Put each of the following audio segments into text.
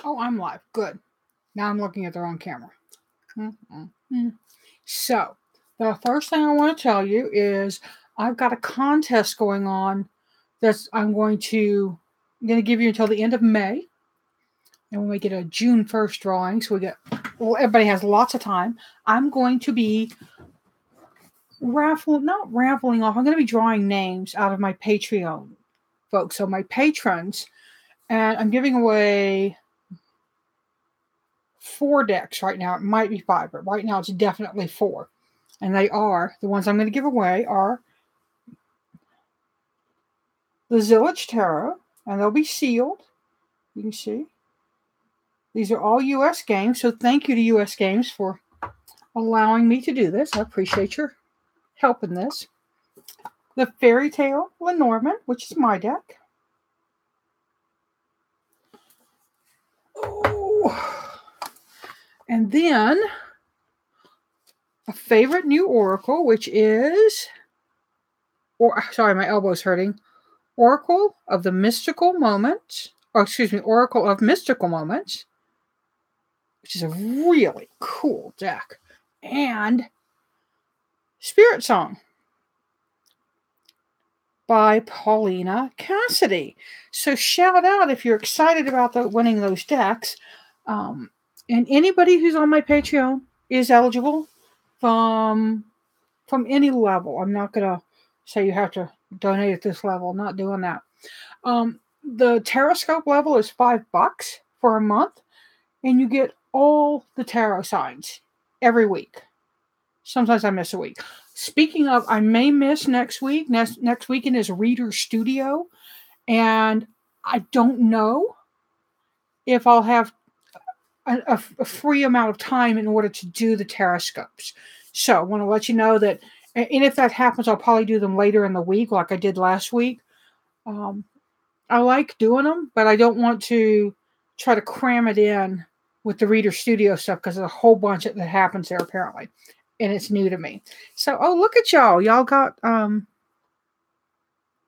Oh, I'm live. Good. Now I'm looking at the wrong camera. So, the first thing I want to tell you is I've got a contest going on that's I'm going to give you until the end of May. And when we get a June 1st drawing, so everybody has lots of time. I'm going to be not raffling off. I'm going to be drawing names out of my Patreon folks, so my patrons, and I'm giving away 4 decks right now. It might be 5, but right now it's definitely 4. And the ones I'm going to give away are the Zillage Tarot, and they'll be sealed. You can see. These are all U.S. games, so thank you to U.S. Games for allowing me to do this. I appreciate your help in this. The Fairy Tale Lenormand, which is my deck. Oh. And then a favorite new oracle, which is, my elbow's hurting. Oracle of the Mystical Moments, Oracle of Mystical Moments, which is a really cool deck, and Spirit Song by Paulina Cassidy. So shout out if you're excited about winning those decks. And anybody who's on my Patreon is eligible from any level. I'm not going to say you have to donate at this level. I'm not doing that. The Taroscope level is $5 for a month, and you get all the tarot signs every week. Sometimes I miss a week. Speaking of, I may miss next week. Next weekend is Reader Studio, and I don't know if I'll have a free amount of time in order to do the Taroscopes. So I want to let you know that, and if that happens, I'll probably do them later in the week like I did last week. I like doing them, but I don't want to try to cram it in with the Reader Studio stuff because there's a whole bunch that happens there apparently, and it's new to me. So, look at y'all. Y'all got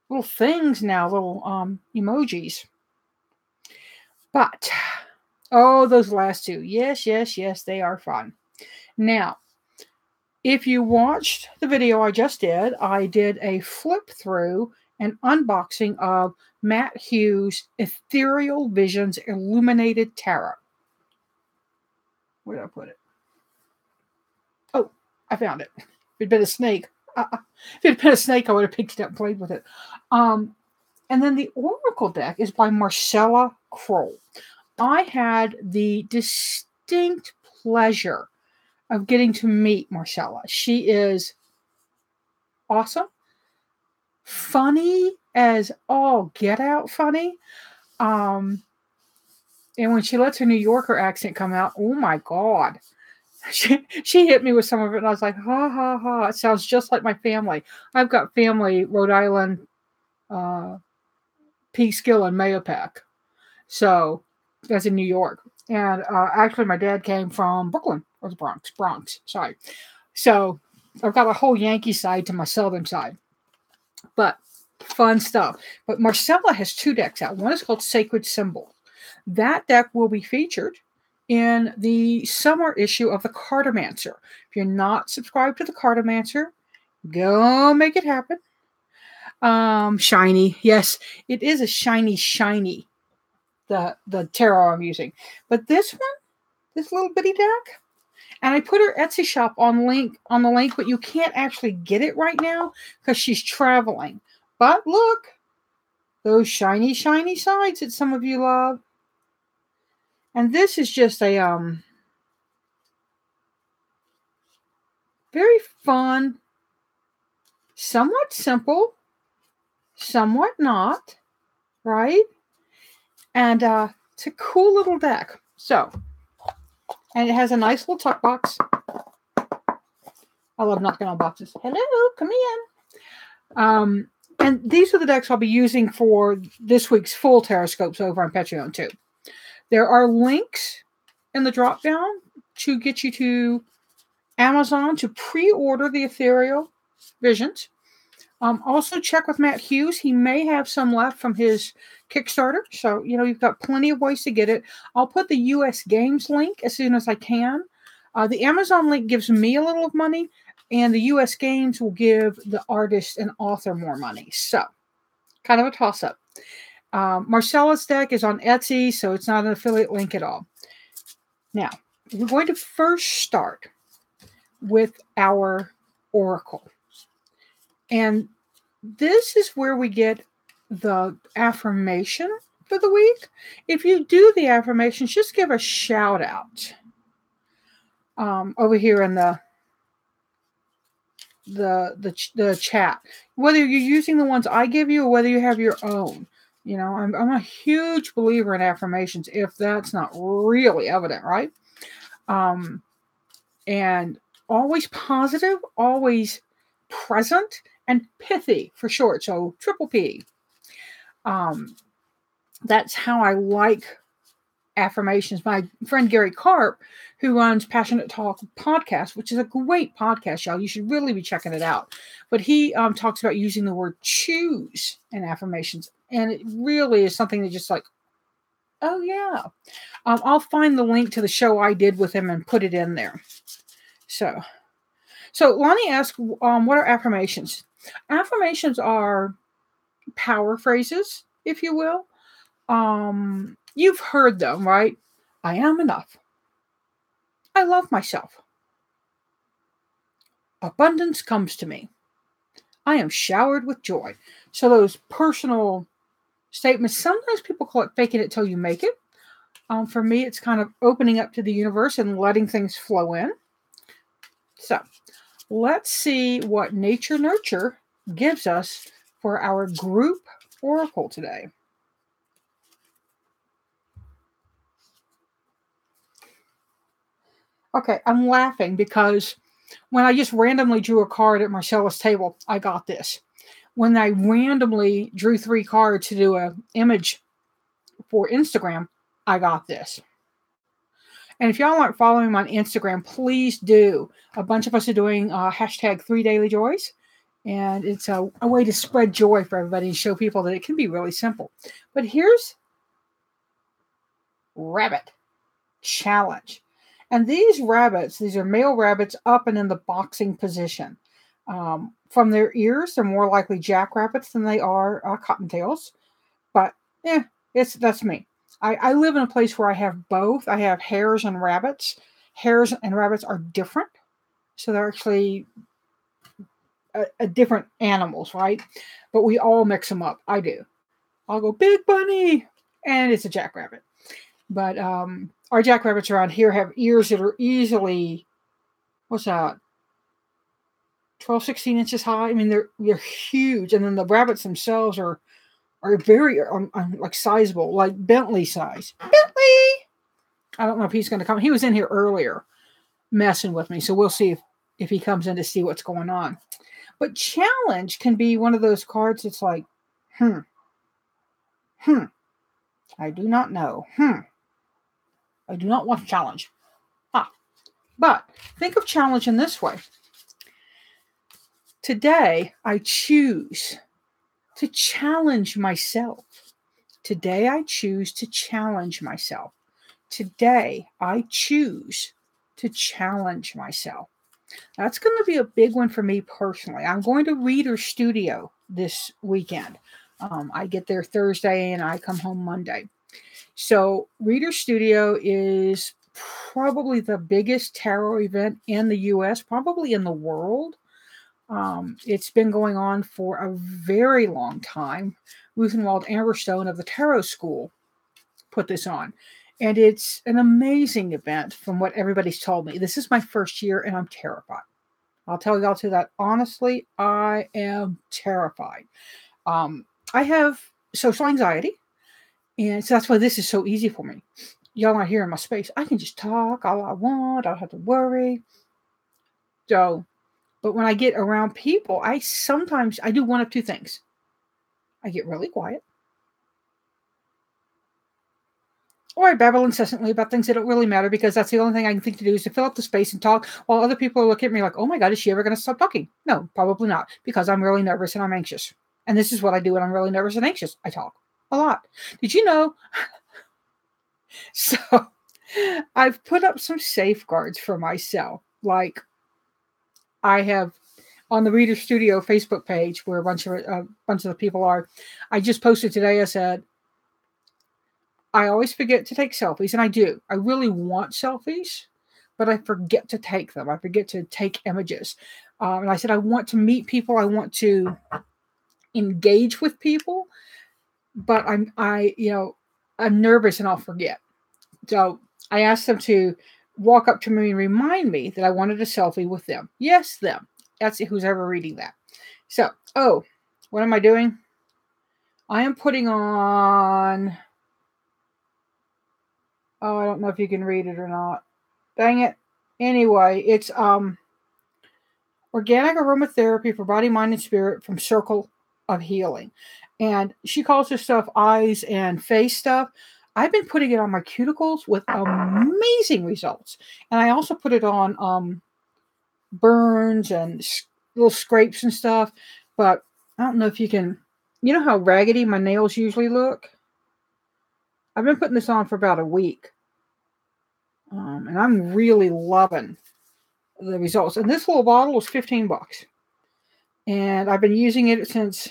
little things now, little emojis. But, those last 2. Yes, they are fun. Now, if you watched the video I just did, I did a flip through and unboxing of Matt Hughes' Ethereal Visions Illuminated Tarot. Where did I put it? Oh, I found it. If it'd been a snake. If it had been a snake, I would have picked it up and played with it. And then the Oracle deck is by Marcella Kroll. I had the distinct pleasure of getting to meet Marcella. She is awesome. Funny as all get out funny. And when she lets her New Yorker accent come out, oh my God. She hit me with some of it, and I was like, ha, ha, ha. It sounds just like my family. I've got family, Rhode Island, Peekskill, and Mahopac. So, that's in New York. And actually, my dad came from Brooklyn, or the Bronx, sorry. So, I've got a whole Yankee side to my southern side. But, fun stuff. But Marcella has 2 decks out. One is called Sacred Symbol. That deck will be featured in the summer issue of the Cartomancer. If you're not subscribed to the Cartomancer, go make it happen. Shiny. Yes, it is a shiny, the tarot I'm using. But this one, this little bitty deck, and I put her Etsy shop on the link, but you can't actually get it right now because she's traveling. But look, those shiny sides that some of you love. And this is just a very fun, somewhat simple, somewhat not, right? And it's a cool little deck. So, and it has a nice little tuck box. I love knocking on boxes. Hello, come in. And these are the decks I'll be using for this week's full Taroscopes over on Patreon too. There are links in the drop down to get you to Amazon to pre-order the Ethereal Visions. Also check with Matt Hughes. He may have some left from his Kickstarter. So, you've got plenty of ways to get it. I'll put the US Games link as soon as I can. The Amazon link gives me a little of money, and the US Games will give the artist and author more money. So, kind of a toss-up. Marcella's deck is on Etsy, so it's not an affiliate link at all. Now, we're going to first start with our Oracle. And this is where we get the affirmation for the week. If you do the affirmations, just give a shout out over here in the chat. Whether you're using the ones I give you or whether you have your own. I'm a huge believer in affirmations if that's not really evident, right? And always positive, always present, and pithy for short. So triple P. That's how I like affirmations. My friend Gary Karp, who runs Passionate Talk podcast, which is a great podcast, y'all. You should really be checking it out. But he talks about using the word choose in affirmations. And it really is something that just like, oh yeah. I'll find the link to the show I did with him and put it in there. So Lonnie asked, what are affirmations? Affirmations are power phrases, if you will. You've heard them, right? I am enough. I love myself. Abundance comes to me. I am showered with joy. So those personal statements, sometimes people call it faking it till you make it. For me, it's kind of opening up to the universe and letting things flow in. So let's see what Nature Nurture gives us for our group oracle today. Okay, I'm laughing because when I just randomly drew a card at Marcella's table, I got this. When I randomly drew 3 cards to do an image for Instagram, I got this. And if y'all aren't following me on Instagram, please do. A bunch of us are doing hashtag 3dailyjoys. And it's a way to spread joy for everybody and show people that it can be really simple. But here's rabbit challenge. And these rabbits, these are male rabbits up and in the boxing position. From their ears, they're more likely jackrabbits than they are cottontails. But that's me. I live in a place where I have both. I have hares and rabbits. Hares and rabbits are different. So they're actually a different animals, right? But we all mix them up. I do. I'll go big bunny, and it's a jackrabbit. But our jackrabbits around here have ears that are easily, 12, 16 inches high. I mean, they're huge. And then the rabbits themselves are very like sizable, like Bentley size. Bentley! I don't know if he's going to come. He was in here earlier messing with me. So we'll see if he comes in to see what's going on. But challenge can be one of those cards that's like, I do not know. I do not want to challenge. But think of challenge in this way. Today, I choose to challenge myself. Today, I choose to challenge myself. Today, I choose to challenge myself. That's going to be a big one for me personally. I'm going to Reader Studio this weekend. I get there Thursday and I come home Monday. So Reader Studio is probably the biggest tarot event in the U.S., probably in the world. It's been going on for a very long time. Ruth and Wald Amberstone of the Tarot School put this on. And it's an amazing event from what everybody's told me. This is my first year and I'm terrified. I'll tell y'all to that honestly, I am terrified. I have social anxiety. And so that's why this is so easy for me. Y'all aren't here in my space. I can just talk all I want. I don't have to worry. So, but when I get around people, I do one of two things. I get really quiet. Or I babble incessantly about things that don't really matter because that's the only thing I can think to do is to fill up the space and talk while other people are looking at me like, oh my God, is she ever going to stop talking? No, probably not, because I'm really nervous and I'm anxious. And this is what I do when I'm really nervous and anxious. I talk a lot. Did you know? So I've put up some safeguards for myself. Like I have on the Reader Studio Facebook page where a bunch of the people are. I just posted today. I said, I always forget to take selfies, and I do. I really want selfies, but I forget to take them. I forget to take images. And I said, I want to meet people. I want to engage with people, but I'm nervous and I'll forget. So I asked them to walk up to me and remind me that I wanted a selfie with them. Yes, them. That's who's ever reading that. So, what am I doing? I am putting on. Oh, I don't know if you can read it or not. Dang it. Anyway, it's organic aromatherapy for body, mind, and spirit from Circle of Healing. And she calls her stuff eyes and face stuff. I've been putting it on my cuticles with amazing results. And I also put it on burns and little scrapes and stuff. But I don't know if you can, you know how raggedy my nails usually look? I've been putting this on for about a week. And I'm really loving the results. And this little bottle was $15. And I've been using it since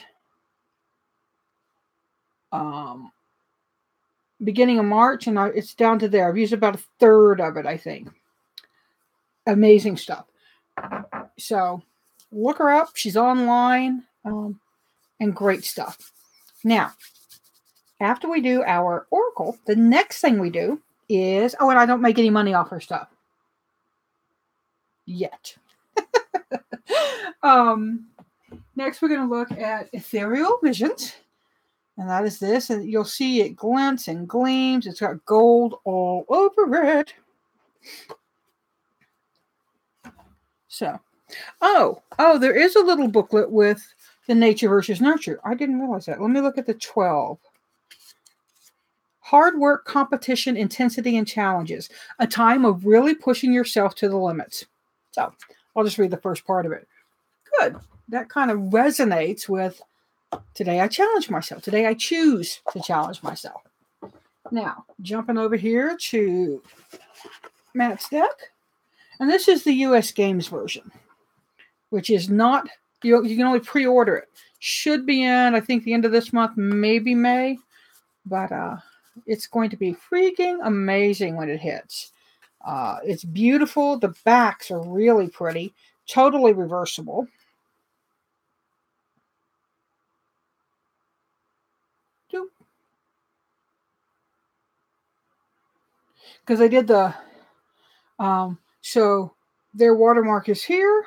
beginning of March, and it's down to there. I've used about a third of it, I think. Amazing stuff. So look her up. She's online, and great stuff. Now, after we do our oracle, the next thing we do is, and I don't make any money off her stuff yet. Next, we're going to look at ethereal visions. And that is this. And you'll see it glints and gleams. It's got gold all over it. So, there is a little booklet with the nature versus nurture. I didn't realize that. Let me look at the 12. Hard work, competition, intensity, and challenges. A time of really pushing yourself to the limits. So, I'll just read the first part of it. Good. That kind of resonates with today I challenge myself. Today I choose to challenge myself. Now, jumping over here to Matt's deck. And this is the US Games version, which is not, you can only pre-order it. Should be in, I think, the end of this month, maybe May. But it's going to be freaking amazing when it hits. It's beautiful. The backs are really pretty. Totally reversible. Because I did the, so their watermark is here.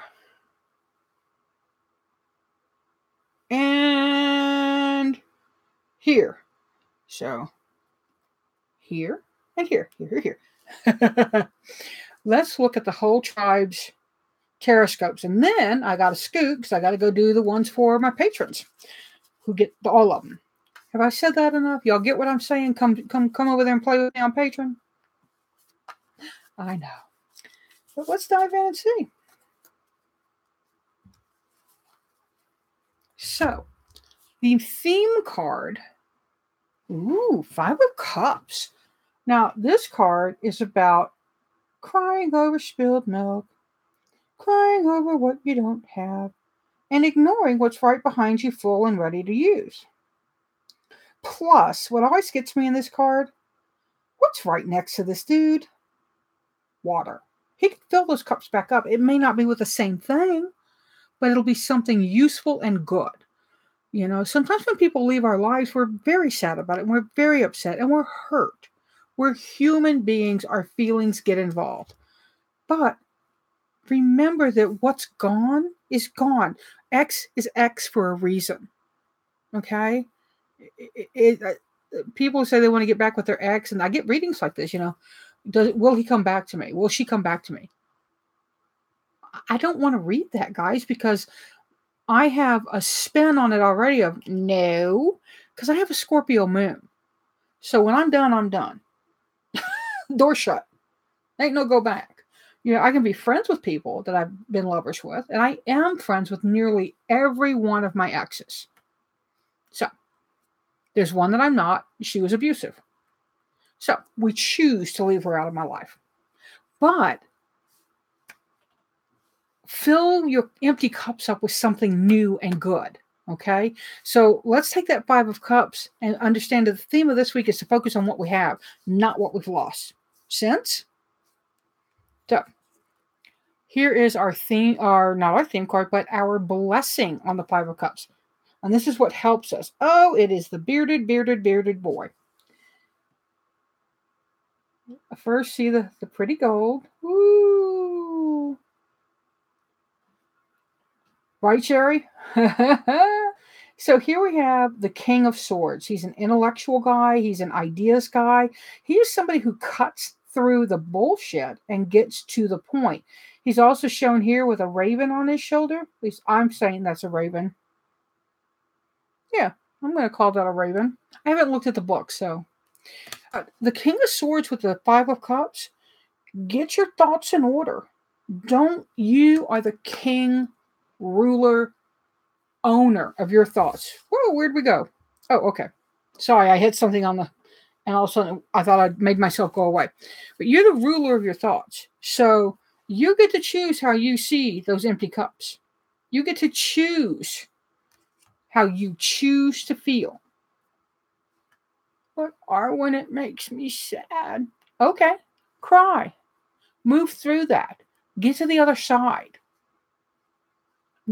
And here. So here and here. Let's look at the whole tribe's terrascopes. And then I got to scoot because I got to go do the ones for my patrons who get all of them. Have I said that enough? Y'all get what I'm saying? Come over there and play with me on Patreon. I know. But let's dive in and see. So, the theme card. Ooh, 5 of Cups. Now, this card is about crying over spilled milk, crying over what you don't have, and ignoring what's right behind you full and ready to use. Plus, what always gets me in this card, what's right next to this dude? Water. He can fill those cups back up. It may not be with the same thing, but it'll be something useful and good. You know, sometimes when people leave our lives, we're very sad about it, and we're very upset, and we're hurt. We're human beings. Our feelings get involved. But remember that what's gone is gone. X is X for a reason. Okay? People say they want to get back with their ex, and I get readings like this, you know. Will he come back to me? Will she come back to me? I don't want to read that, guys, because I have a spin on it already of no, because I have a Scorpio moon. So when I'm done, I'm done. Door shut. Ain't no go back. I can be friends with people that I've been lovers with, and I am friends with nearly every one of my exes. So, there's one that I'm not. She was abusive. So, we choose to leave her out of my life. But fill your empty cups up with something new and good. Okay, so let's take that 5 of Cups and understand that the theme of this week is to focus on what we have, not what we've lost. Sense? So here is our theme, or not our theme card, but our blessing on the 5 of Cups. And this is what helps us. Oh, it is the bearded, bearded, bearded boy. First, see the pretty gold. Woo! Right, Sherry? So here we have the King of Swords. He's an intellectual guy. He's an ideas guy. He is somebody who cuts through the bullshit and gets to the point. He's also shown here with a raven on his shoulder. At least I'm saying that's a raven. Yeah, I'm going to call that a raven. I haven't looked at the book, so. The King of Swords with the 5 of Cups, get your thoughts in order. You are the king, ruler, owner of your thoughts. Whoa, where'd we go? Oh, okay. Sorry, I hit something and all of a sudden I thought I'd made myself go away. But you're the ruler of your thoughts. So you get to choose how you see those empty cups. You get to choose how you choose to feel. But when it makes me sad. Okay, cry. Move through that. Get to the other side.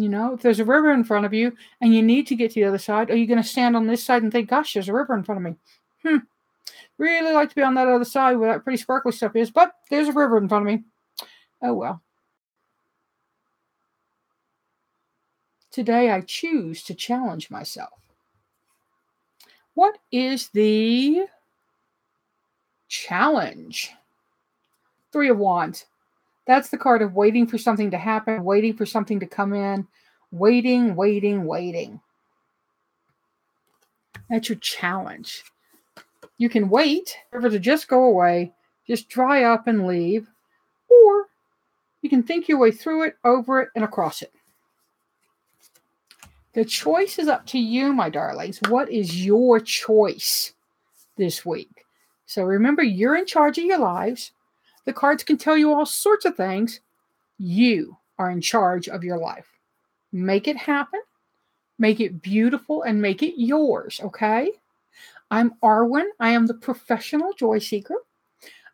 If there's a river in front of you and you need to get to the other side, are you going to stand on this side and think, gosh, there's a river in front of me? Really like to be on that other side where that pretty sparkly stuff is, but there's a river in front of me. Oh, well. Today I choose to challenge myself. What is the challenge? 3 of Wands. That's the card of waiting for something to happen, waiting for something to come in, waiting, waiting, waiting. That's your challenge. You can wait for it to just go away, just dry up and leave, or you can think your way through it, over it, and across it. The choice is up to you, my darlings. What is your choice this week? So remember, you're in charge of your lives. The cards can tell you all sorts of things. You are in charge of your life. Make it happen. Make it beautiful and make it yours, okay? I'm Arwen. I am the professional joy seeker.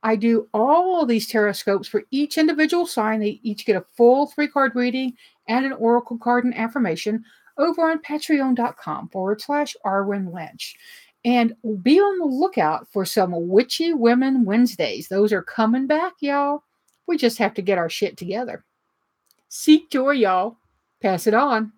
I do all of these tarot scopes for each individual sign. They each get a full 3-card reading and an oracle card and affirmation over on patreon.com/Arwen Lynch. And be on the lookout for some Witchy Women Wednesdays. Those are coming back, y'all. We just have to get our shit together. Seek joy, y'all. Pass it on.